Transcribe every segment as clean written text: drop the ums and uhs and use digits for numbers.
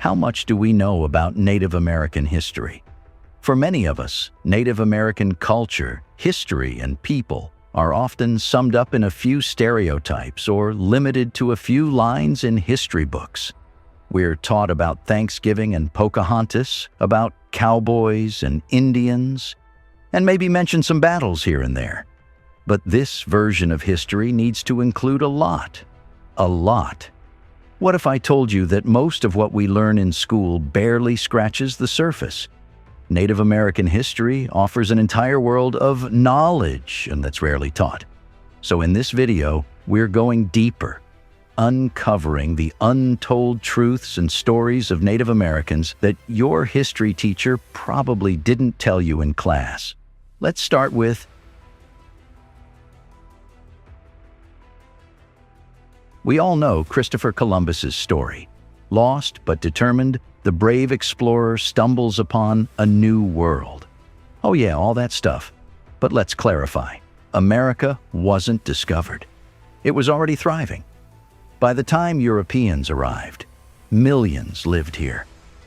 How much do we know about Native American history? For many of us, Native American culture, history, and people are often summed up in a few stereotypes or limited to a few lines in history books. We're taught about Thanksgiving and Pocahontas, about cowboys and Indians, and maybe mention some battles here and there. But this version of history needs to include a lot. A lot. What if I told you that most of what we learn in school barely scratches the surface? Native American history offers an entire world of knowledge, and that's rarely taught. So in this video, we're going deeper, uncovering the untold truths and stories of Native Americans that your history teacher probably didn't tell you in class. Let's start with we all know Christopher Columbus's story. Lost but determined, the brave explorer stumbles upon a new world. Oh yeah, all that stuff. But let's clarify. America wasn't discovered. It was already thriving. By the time Europeans arrived, millions lived here,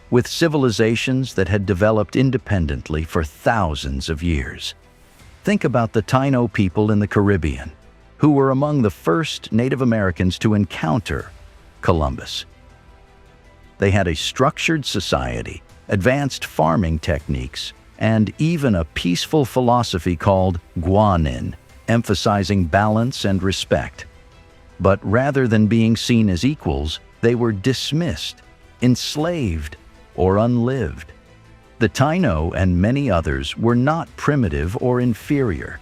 with civilizations that had developed independently for thousands of years. Think about the Taino people in the Caribbean, who were among the first Native Americans to encounter Columbus. They had a structured society, advanced farming techniques, and even a peaceful philosophy called Guanin, emphasizing balance and respect. But rather than being seen as equals, they were dismissed, enslaved, or unlived. The Taino and many others were not primitive or inferior.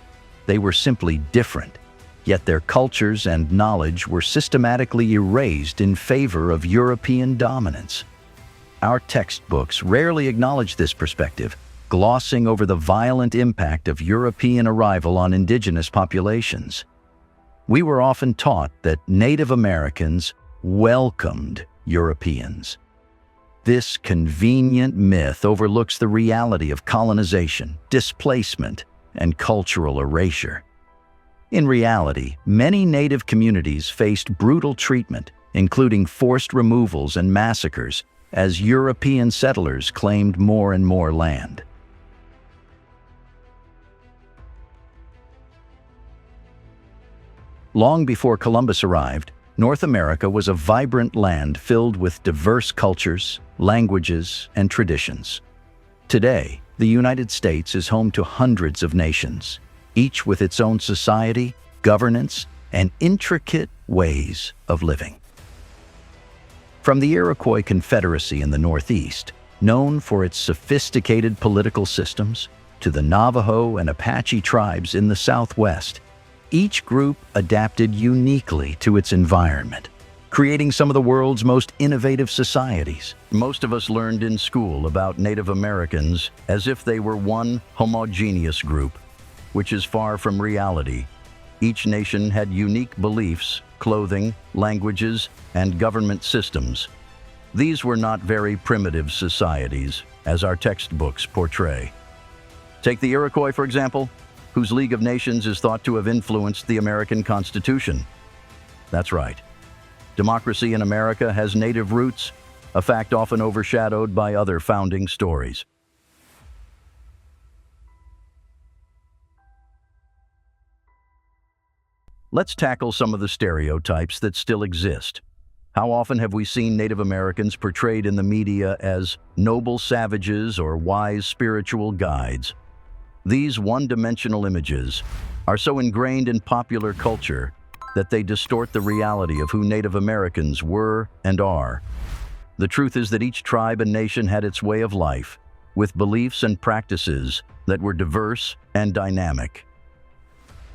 They were simply different. Yet their cultures and knowledge were systematically erased in favor of European dominance. Our textbooks rarely acknowledge this perspective, glossing over the violent impact of European arrival on indigenous populations. We were often taught that Native Americans welcomed Europeans. This convenient myth overlooks the reality of colonization, displacement, and cultural erasure. In reality, many Native communities faced brutal treatment, including forced removals and massacres, as European settlers claimed more and more land. Long before Columbus arrived, North America was a vibrant land filled with diverse cultures, languages, and traditions. Today, the United States is home to hundreds of nations, each with its own society, governance, and intricate ways of living. From the Iroquois Confederacy in the Northeast, known for its sophisticated political systems, to the Navajo and Apache tribes in the Southwest, each group adapted uniquely to its environment, creating some of the world's most innovative societies. Most of us learned in school about Native Americans as if they were one homogeneous group, which is far from reality. Each nation had unique beliefs, clothing, languages, and government systems. These were not very primitive societies, as our textbooks portray. Take the Iroquois, for example, whose League of Nations is thought to have influenced the American Constitution. That's right. Democracy in America has Native roots, a fact often overshadowed by other founding stories. Let's tackle some of the stereotypes that still exist. How often have we seen Native Americans portrayed in the media as noble savages or wise spiritual guides? These one-dimensional images are so ingrained in popular culture that they distort the reality of who Native Americans were and are. The truth is that each tribe and nation had its way of life, with beliefs and practices that were diverse and dynamic.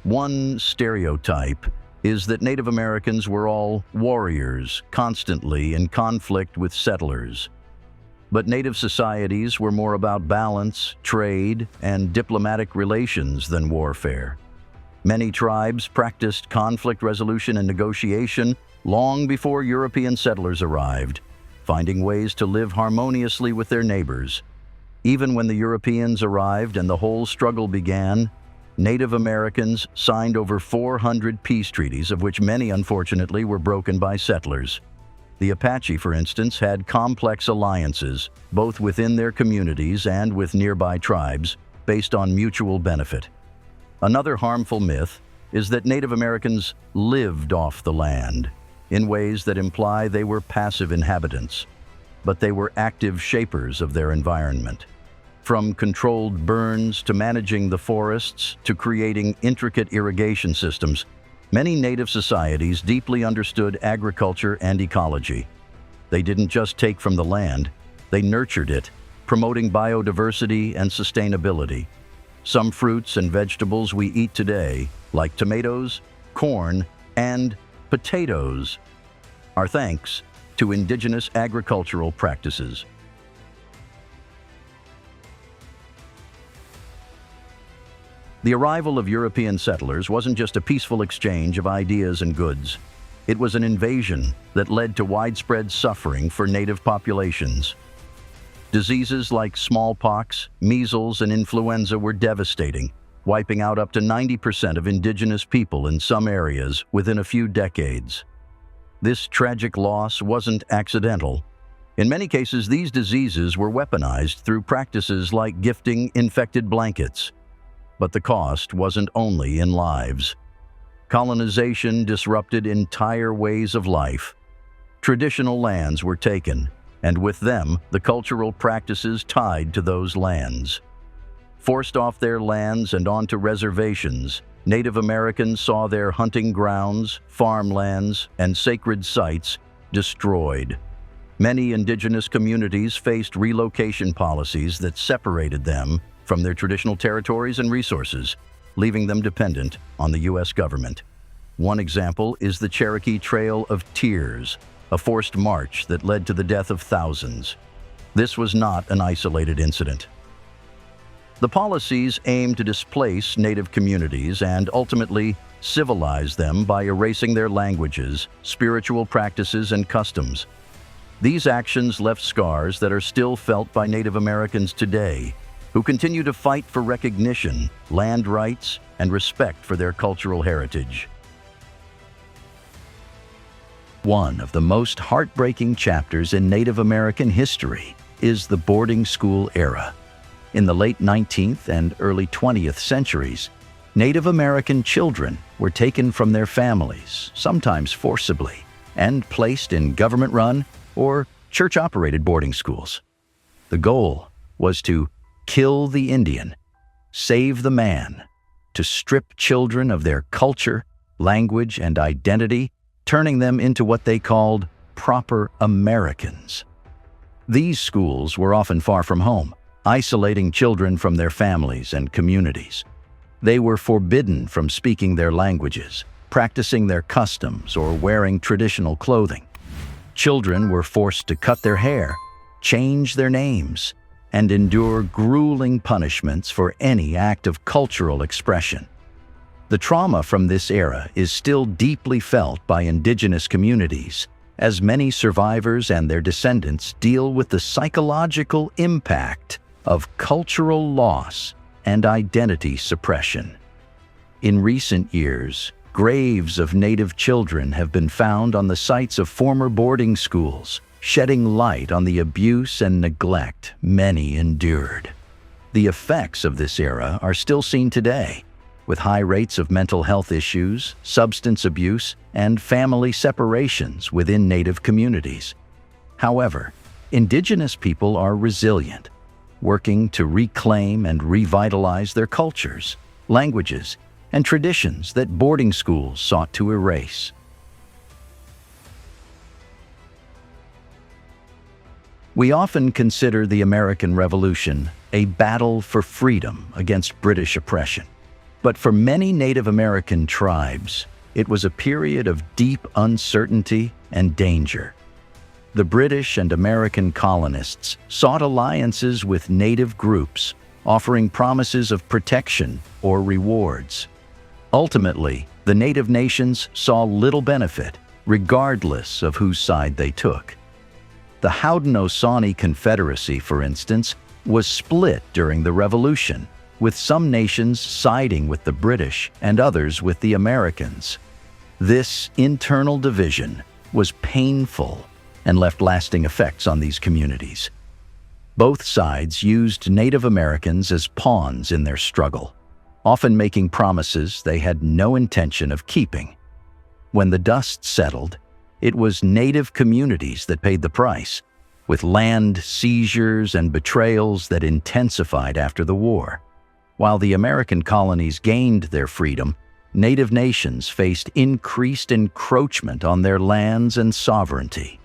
One stereotype is that Native Americans were all warriors, constantly in conflict with settlers. But Native societies were more about balance, trade, and diplomatic relations than warfare. Many tribes practiced conflict resolution and negotiation long before European settlers arrived, finding ways to live harmoniously with their neighbors. Even when the Europeans arrived and the whole struggle began, Native Americans signed over 400 peace treaties, of which many, unfortunately, were broken by settlers. The Apache, for instance, had complex alliances, both within their communities and with nearby tribes, based on mutual benefit. Another harmful myth is that Native Americans lived off the land, in ways that imply they were passive inhabitants, but they were active shapers of their environment. From controlled burns to managing the forests to creating intricate irrigation systems, many native societies deeply understood agriculture and ecology. They didn't just take from the land, they nurtured it, promoting biodiversity and sustainability. Some fruits and vegetables we eat today, like tomatoes, corn, and potatoes, are thanks to indigenous agricultural practices. The arrival of European settlers wasn't just a peaceful exchange of ideas and goods. It was an invasion that led to widespread suffering for native populations. Diseases like smallpox, measles, and influenza were devastating, wiping out up to 90% of indigenous people in some areas within a few decades. This tragic loss wasn't accidental. In many cases, these diseases were weaponized through practices like gifting infected blankets. But the cost wasn't only in lives. Colonization disrupted entire ways of life. Traditional lands were taken, and with them, the cultural practices tied to those lands. Forced off their lands and onto reservations, Native Americans saw their hunting grounds, farmlands, and sacred sites destroyed. Many indigenous communities faced relocation policies that separated them from their traditional territories and resources, leaving them dependent on the U.S. government. One example is the Cherokee Trail of Tears, a forced march that led to the death of thousands. This was not an isolated incident. The policies aimed to displace Native communities and ultimately civilize them by erasing their languages, spiritual practices, and customs. These actions left scars that are still felt by Native Americans today, who continue to fight for recognition, land rights, and respect for their cultural heritage. One of the most heartbreaking chapters in Native American history is the boarding school era. In the late 19th and early 20th centuries, Native American children were taken from their families, sometimes forcibly, and placed in government-run or church-operated boarding schools. The goal was to kill the Indian, save the man, to strip children of their culture, language, and identity, turning them into what they called proper Americans. These schools were often far from home, isolating children from their families and communities. They were forbidden from speaking their languages, practicing their customs, or wearing traditional clothing. Children were forced to cut their hair, change their names, and endure grueling punishments for any act of cultural expression. The trauma from this era is still deeply felt by indigenous communities, as many survivors and their descendants deal with the psychological impact of cultural loss and identity suppression. In recent years, graves of Native children have been found on the sites of former boarding schools, shedding light on the abuse and neglect many endured. The effects of this era are still seen today, with high rates of mental health issues, substance abuse, and family separations within Native communities. However, indigenous people are resilient, working to reclaim and revitalize their cultures, languages, and traditions that boarding schools sought to erase. We often consider the American Revolution a battle for freedom against British oppression. But for many Native American tribes, it was a period of deep uncertainty and danger. The British and American colonists sought alliances with Native groups, offering promises of protection or rewards. Ultimately, the Native nations saw little benefit, regardless of whose side they took. The Haudenosaunee Confederacy, for instance, was split during the Revolution, with some nations siding with the British and others with the Americans. This internal division was painful and left lasting effects on these communities. Both sides used Native Americans as pawns in their struggle, often making promises they had no intention of keeping. When the dust settled, it was Native communities that paid the price, with land seizures and betrayals that intensified after the war. While the American colonies gained their freedom, Native nations faced increased encroachment on their lands and sovereignty.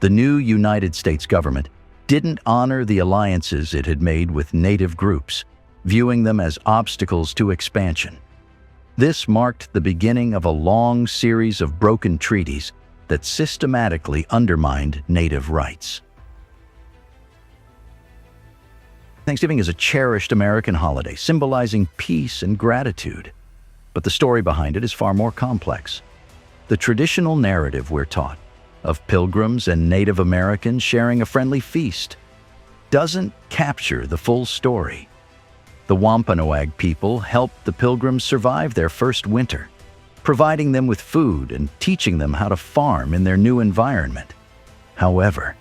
The new United States government didn't honor the alliances it had made with Native groups, viewing them as obstacles to expansion. This marked the beginning of a long series of broken treaties that systematically undermined Native rights. Thanksgiving is a cherished American holiday, symbolizing peace and gratitude. But the story behind it is far more complex. The traditional narrative we're taught, of pilgrims and Native Americans sharing a friendly feast, doesn't capture the full story. The Wampanoag people helped the pilgrims survive their first winter, providing them with food and teaching them how to farm in their new environment. However,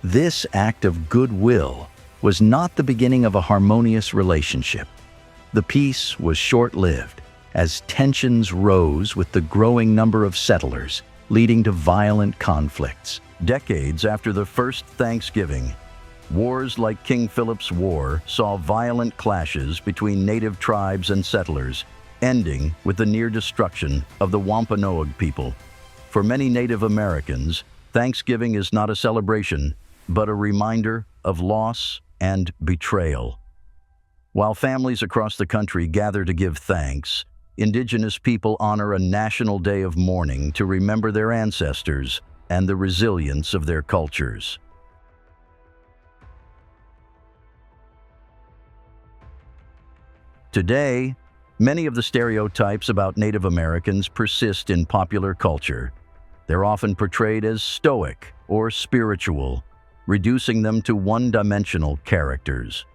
this act of goodwill was not the beginning of a harmonious relationship. The peace was short-lived, as tensions rose with the growing number of settlers, leading to violent conflicts. Decades after the first Thanksgiving, wars like King Philip's War saw violent clashes between native tribes and settlers, ending with the near destruction of the Wampanoag people. For many Native Americans, Thanksgiving is not a celebration, but a reminder of loss and betrayal. While families across the country gather to give thanks, Indigenous people honor a national day of mourning to remember their ancestors and the resilience of their cultures. Today, many of the stereotypes about Native Americans persist in popular culture. They're often portrayed as stoic or spiritual, reducing them to one-dimensional characters.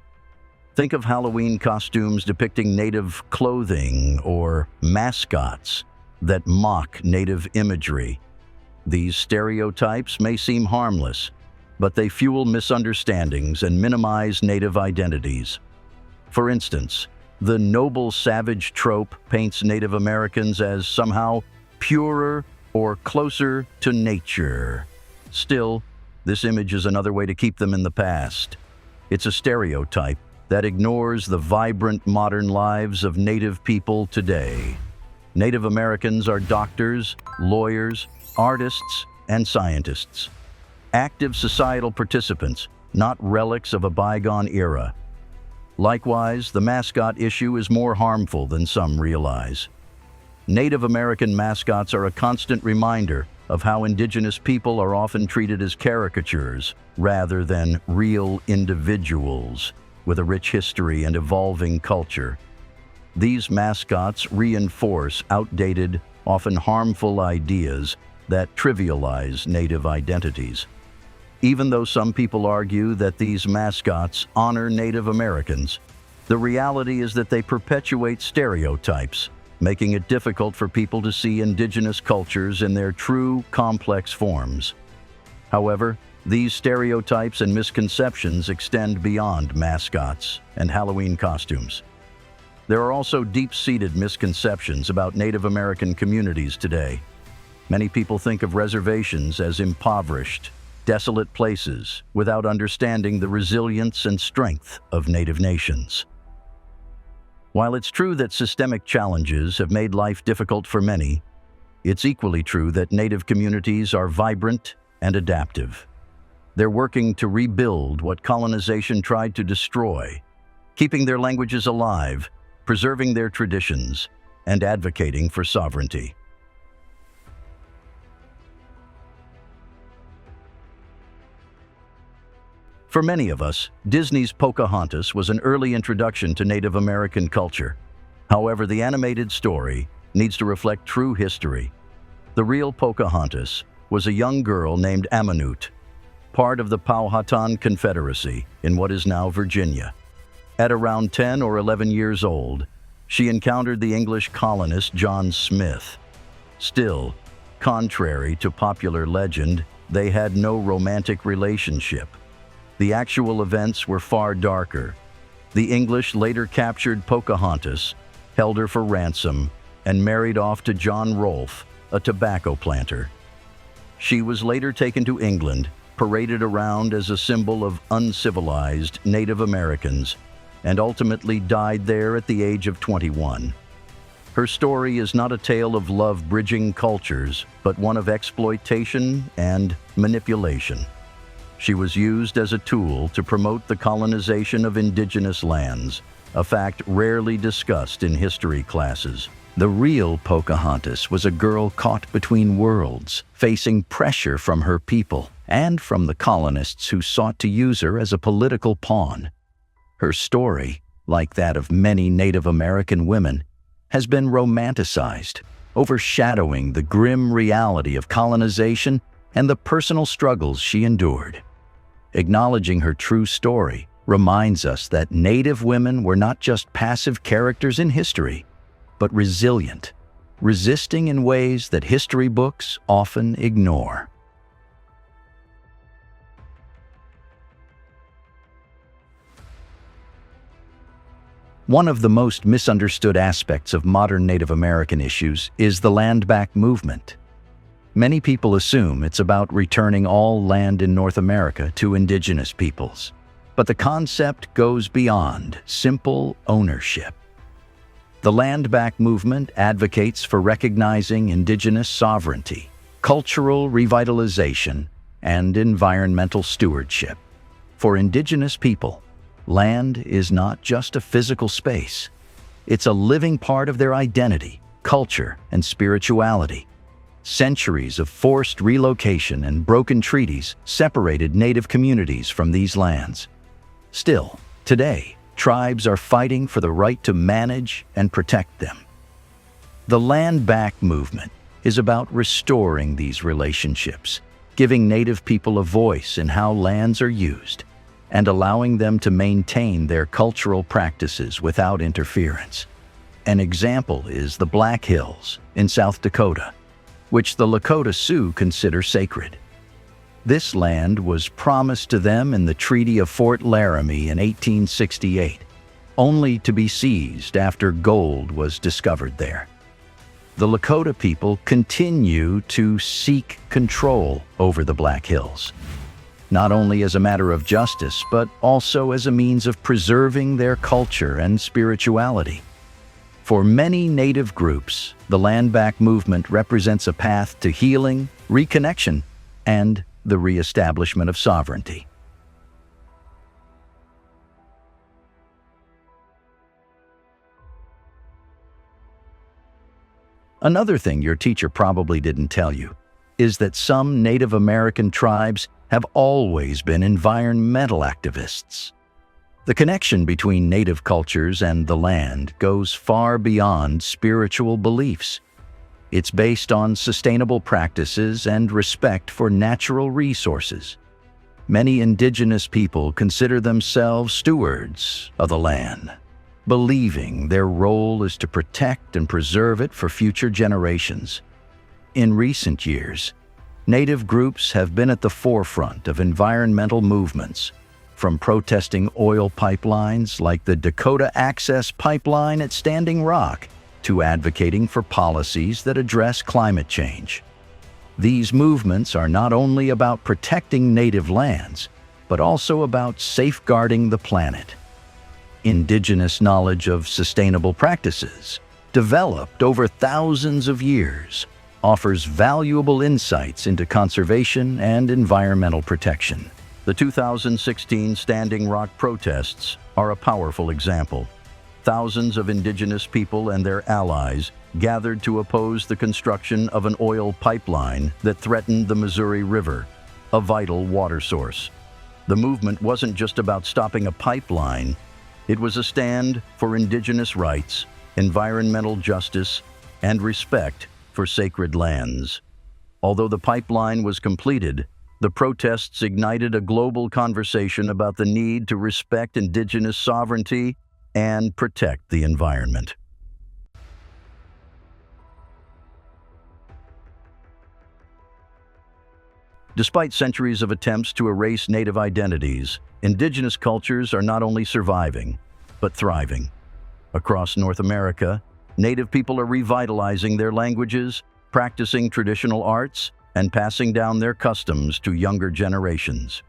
Think of Halloween costumes depicting Native clothing or mascots that mock Native imagery. These stereotypes may seem harmless, but they fuel misunderstandings and minimize Native identities. For instance, the noble savage trope paints Native Americans as somehow purer or closer to nature. Still, this image is another way to keep them in the past. It's a stereotype that ignores the vibrant modern lives of Native people today. Native Americans are doctors, lawyers, artists, and scientists. Active societal participants, not relics of a bygone era. Likewise, the mascot issue is more harmful than some realize. Native American mascots are a constant reminder of how Indigenous people are often treated as caricatures rather than real individuals with a rich history and evolving culture. These mascots reinforce outdated, often harmful ideas that trivialize Native identities. Even though some people argue that these mascots honor Native Americans, the reality is that they perpetuate stereotypes, making it difficult for people to see Indigenous cultures in their true, complex forms. However, these stereotypes and misconceptions extend beyond mascots and Halloween costumes. There are also deep-seated misconceptions about Native American communities today. Many people think of reservations as impoverished, desolate places without understanding the resilience and strength of Native nations. While it's true that systemic challenges have made life difficult for many, it's equally true that Native communities are vibrant and adaptive. They're working to rebuild what colonization tried to destroy, keeping their languages alive, preserving their traditions, and advocating for sovereignty. For many of us, Disney's Pocahontas was an early introduction to Native American culture. However, the animated story needs to reflect true history. The real Pocahontas was a young girl named Inuit, part of the Powhatan Confederacy in what is now Virginia. At around 10 or 11 years old, she encountered the English colonist John Smith. Still, contrary to popular legend, they had no romantic relationship. The actual events were far darker. The English later captured Pocahontas, held her for ransom, and married off to John Rolfe, a tobacco planter. She was later taken to England, paraded around as a symbol of uncivilized Native Americans, and ultimately died there at the age of 21. Her story is not a tale of love bridging cultures, but one of exploitation and manipulation. She was used as a tool to promote the colonization of indigenous lands, a fact rarely discussed in history classes. The real Pocahontas was a girl caught between worlds, facing pressure from her people and from the colonists who sought to use her as a political pawn. Her story, like that of many Native American women, has been romanticized, overshadowing the grim reality of colonization and the personal struggles she endured. Acknowledging her true story reminds us that Native women were not just passive characters in history, but resilient, resisting in ways that history books often ignore. One of the most misunderstood aspects of modern Native American issues is the Landback movement. Many people assume it's about returning all land in North America to indigenous peoples, but the concept goes beyond simple ownership. The Landback movement advocates for recognizing indigenous sovereignty, cultural revitalization, and environmental stewardship. For indigenous people, land is not just a physical space. It's a living part of their identity, culture, and spirituality. Centuries of forced relocation and broken treaties separated Native communities from these lands. Still, today, tribes are fighting for the right to manage and protect them. The Landback movement is about restoring these relationships, giving Native people a voice in how lands are used, and allowing them to maintain their cultural practices without interference. An example is the Black Hills in South Dakota, which the Lakota Sioux consider sacred. This land was promised to them in the Treaty of Fort Laramie in 1868, only to be seized after gold was discovered there. The Lakota people continue to seek control over the Black Hills, not only as a matter of justice, but also as a means of preserving their culture and spirituality. For many Native groups, the Landback movement represents a path to healing, reconnection, and the reestablishment of sovereignty. Another thing your teacher probably didn't tell you is that some Native American tribes have always been environmental activists. The connection between Native cultures and the land goes far beyond spiritual beliefs. It's based on sustainable practices and respect for natural resources. Many indigenous people consider themselves stewards of the land, believing their role is to protect and preserve it for future generations. In recent years, Native groups have been at the forefront of environmental movements, from protesting oil pipelines like the Dakota Access Pipeline at Standing Rock to advocating for policies that address climate change. These movements are not only about protecting native lands, but also about safeguarding the planet. Indigenous knowledge of sustainable practices, developed over thousands of years, offers valuable insights into conservation and environmental protection. The 2016 Standing Rock protests are a powerful example. Thousands of indigenous people and their allies gathered to oppose the construction of an oil pipeline that threatened the Missouri River, a vital water source. The movement wasn't just about stopping a pipeline, it was a stand for indigenous rights, environmental justice, and respect for sacred lands. Although the pipeline was completed, the protests ignited a global conversation about the need to respect indigenous sovereignty and protect the environment. Despite centuries of attempts to erase Native identities, indigenous cultures are not only surviving, but thriving. Across North America, Native people are revitalizing their languages, practicing traditional arts, and passing down their customs to younger generations.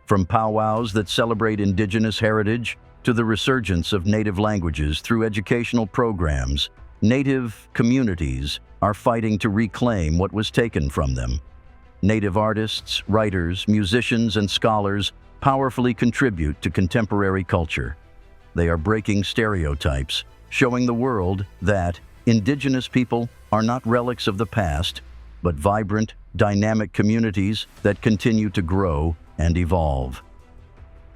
From powwows that celebrate indigenous heritage to the resurgence of Native languages through educational programs, Native communities are fighting to reclaim what was taken from them. Native artists, writers, musicians, and scholars powerfully contribute to contemporary culture. They are breaking stereotypes, showing the world that indigenous people are not relics of the past, but vibrant, dynamic communities that continue to grow and evolve.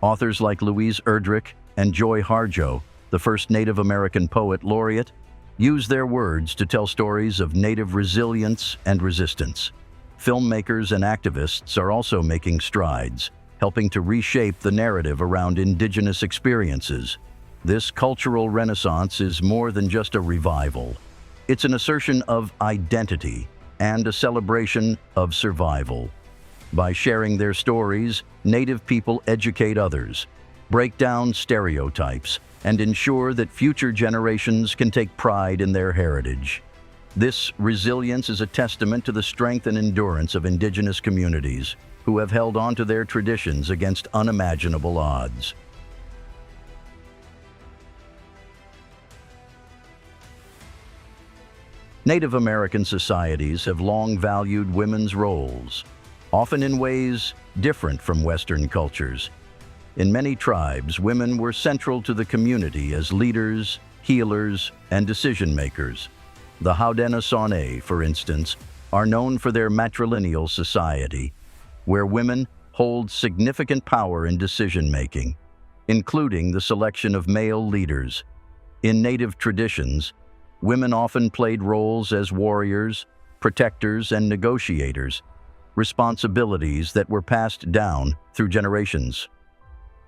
Authors like Louise Erdrich and Joy Harjo, the first Native American poet laureate, use their words to tell stories of Native resilience and resistance. Filmmakers and activists are also making strides, helping to reshape the narrative around indigenous experiences. This cultural renaissance is more than just a revival. It's an assertion of identity and a celebration of survival. By sharing their stories, Native people educate others, break down stereotypes, and ensure that future generations can take pride in their heritage. This resilience is a testament to the strength and endurance of indigenous communities who have held on to their traditions against unimaginable odds. Native American societies have long valued women's roles, often in ways different from Western cultures. In many tribes, women were central to the community as leaders, healers, and decision-makers. The Haudenosaunee, for instance, are known for their matrilineal society, where women hold significant power in decision-making, including the selection of male leaders. In Native traditions, women often played roles as warriors, protectors, and negotiators, responsibilities that were passed down through generations.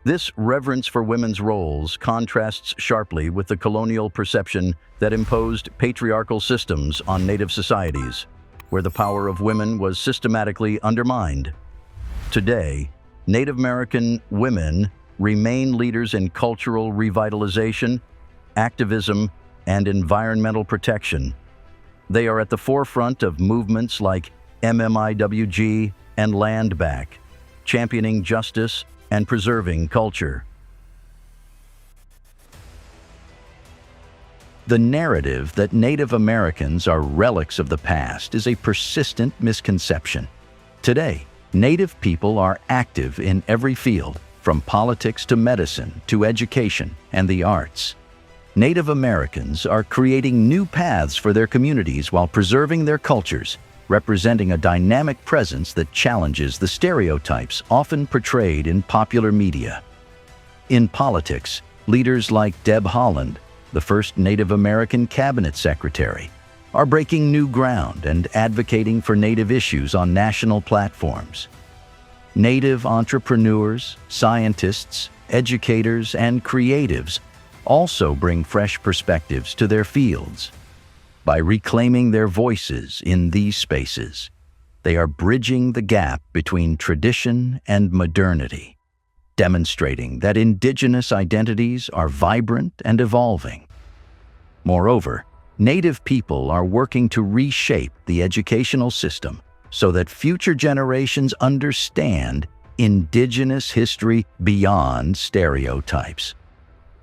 This reverence for women's roles contrasts sharply with the colonial perception that imposed patriarchal systems on Native societies, where the power of women was systematically undermined. Today, Native American women remain leaders in cultural revitalization, activism, and environmental protection. They are at the forefront of movements like MMIWG and Landback, championing justice and preserving culture. The narrative that Native Americans are relics of the past is a persistent misconception. Today, Native people are active in every field, from politics to medicine to education and the arts. Native Americans are creating new paths for their communities while preserving their cultures, representing a dynamic presence that challenges the stereotypes often portrayed in popular media. In politics, leaders like Deb Haaland, the first Native American cabinet secretary, are breaking new ground and advocating for Native issues on national platforms. Native entrepreneurs, scientists, educators, and creatives also bring fresh perspectives to their fields. By reclaiming their voices in these spaces, they are bridging the gap between tradition and modernity, demonstrating that indigenous identities are vibrant and evolving. Moreover, Native people are working to reshape the educational system so that future generations understand indigenous history beyond stereotypes.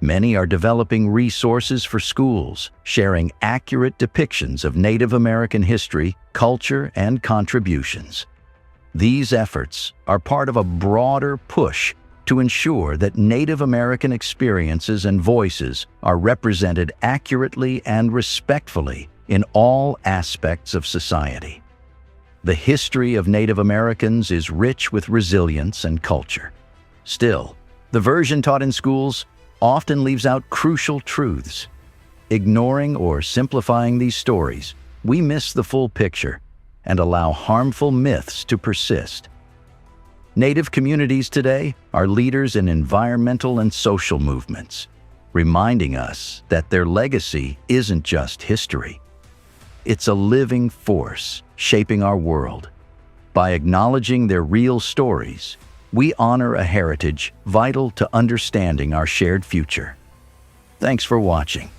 Many are developing resources for schools, sharing accurate depictions of Native American history, culture, and contributions. These efforts are part of a broader push to ensure that Native American experiences and voices are represented accurately and respectfully in all aspects of society. The history of Native Americans is rich with resilience and culture. Still, the version taught in schools often leaves out crucial truths. Ignoring or simplifying these stories, we miss the full picture and allow harmful myths to persist. Native communities today are leaders in environmental and social movements, reminding us that their legacy isn't just history. It's a living force shaping our world. By acknowledging their real stories, we honor a heritage vital to understanding our shared future. Thanks for watching.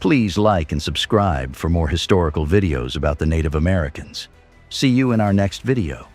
Please like and subscribe for more historical videos about the Native Americans. See you in our next video.